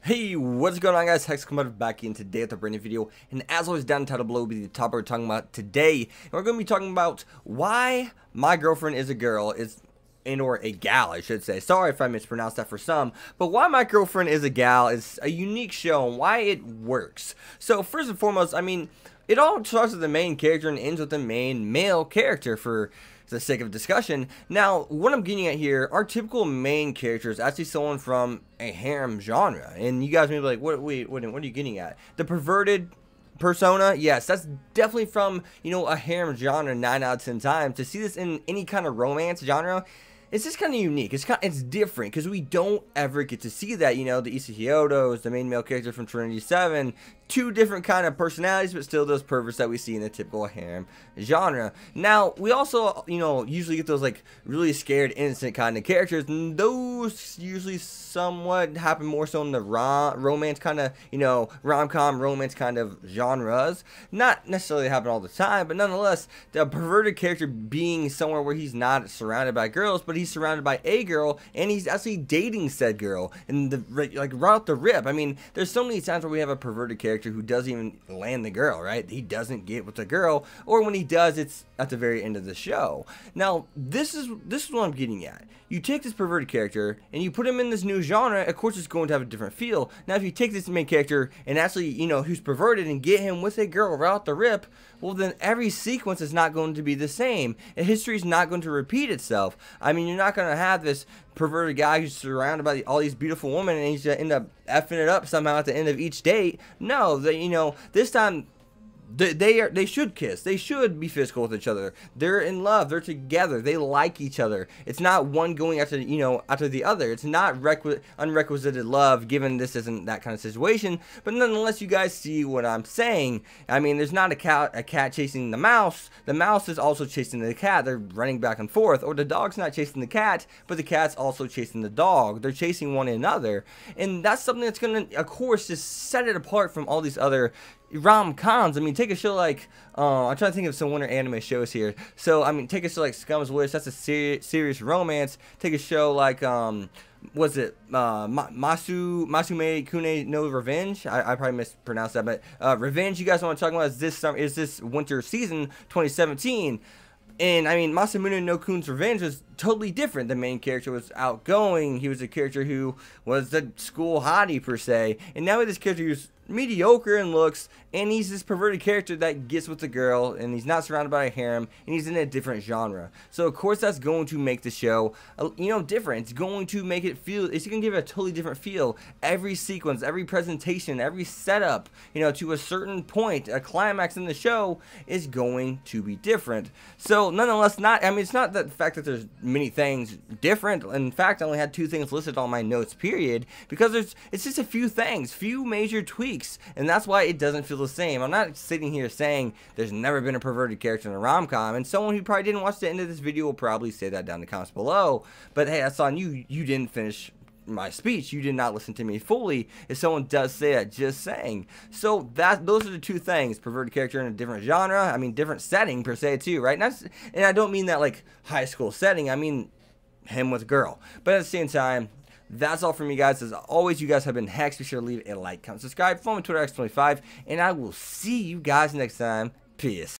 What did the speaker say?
Hey, what's going on, guys? Hex coming back in today with a brand new video, and as always, down in the title below will be the topic we're talking about today. And we're going to be talking about why my girlfriend is a girl, or a gal, I should say. Sorry if I mispronounced that for some, but why my girlfriend is a gal is a unique show and why it works. So first and foremost, I mean, it all starts with the main character and ends with the main male character for the sake of discussion. Now, what I'm getting at here, our typical main character is actually someone from a harem genre, and you guys may be like, what are you getting at? The perverted persona? Yes, that's definitely from, a harem genre 9 out of 10 times. To see this in any kind of romance genre, it's just kind of unique. It's different because we don't ever get to see that. The Issa Hyodos, the main male character from Trinity 7, two different kind of personalities, but still those perverts that we see in the typical harem genre. Now, we also, usually get those like really scared, innocent kind of characters, and those usually somewhat happen more so in the romance kind of, rom-com romance kind of genres. Not necessarily happen all the time, but nonetheless, the perverted character being somewhere where he's not surrounded by girls, but he's surrounded by a girl, and he's actually dating said girl, and right off the rip. I mean, there's so many times where we have a perverted character who doesn't even land the girl, right? He doesn't get with the girl, or when he does, it's at the very end of the show. Now, this is what I'm getting at. You take this perverted character and you put him in this new genre, of course it's going to have a different feel. Now, if you take this main character and actually, who's perverted, and get him with a girl right off the rip, well, then every sequence is not going to be the same, and history is not going to repeat itself. I mean, you're not going to have this perverted guy who's surrounded by all these beautiful women, and he's going to end up effing it up somehow at the end of each date. No, this time they should kiss. They should be physical with each other. They're in love. They're together. They like each other. It's not one going after the other. It's not unrequited love, given this isn't that kind of situation. But nonetheless, you guys see what I'm saying. I mean, there's not a cat chasing the mouse. The mouse is also chasing the cat. They're running back and forth. Or the dog's not chasing the cat, but the cat's also chasing the dog. They're chasing one another. And that's something that's going to, of course, just set it apart from all these other rom-coms. I mean, take a show like I'm trying to think of some winter anime shows here. So I mean, take a show like Scum's Wish. That's a serious romance. Take a show like was it Masume Kune no Revenge? I probably mispronounced that, but Revenge. You guys know what I'm talking about? Is this winter season 2017? And I mean, Masamune no Kun's Revenge was totally different. The main character was outgoing. He was a character who was the school hottie per se, and now with this character who's mediocre in looks, and he's this perverted character that gets with the girl, and he's not surrounded by a harem, and he's in a different genre. So of course that's going to make the show different. It's going to make it feel, it's going to give it a totally different feel. Every sequence, every presentation, every setup, to a certain point, a climax in the show is going to be different. So nonetheless, it's not the fact that there's many things different. In fact, I only had 2 things listed on my notes, period, because it's just a few things, few major tweaks, and that's why it doesn't feel the same. I'm not sitting here saying there's never been a perverted character in a rom-com, and someone who probably didn't watch the end of this video will probably say that down in the comments below, but hey, that's on you. You didn't finish my speech. You did not listen to me fully. If someone does say that, just saying. So those are the 2 things: perverted character in a different genre, I mean different setting per se too, right? And I don't mean that like high school setting, I mean him with girl. But at the same time, that's all from you guys. As always, you guys have been Hex. Be sure to leave a like, comment, subscribe, follow me on Twitter X25, and I will see you guys next time. Peace.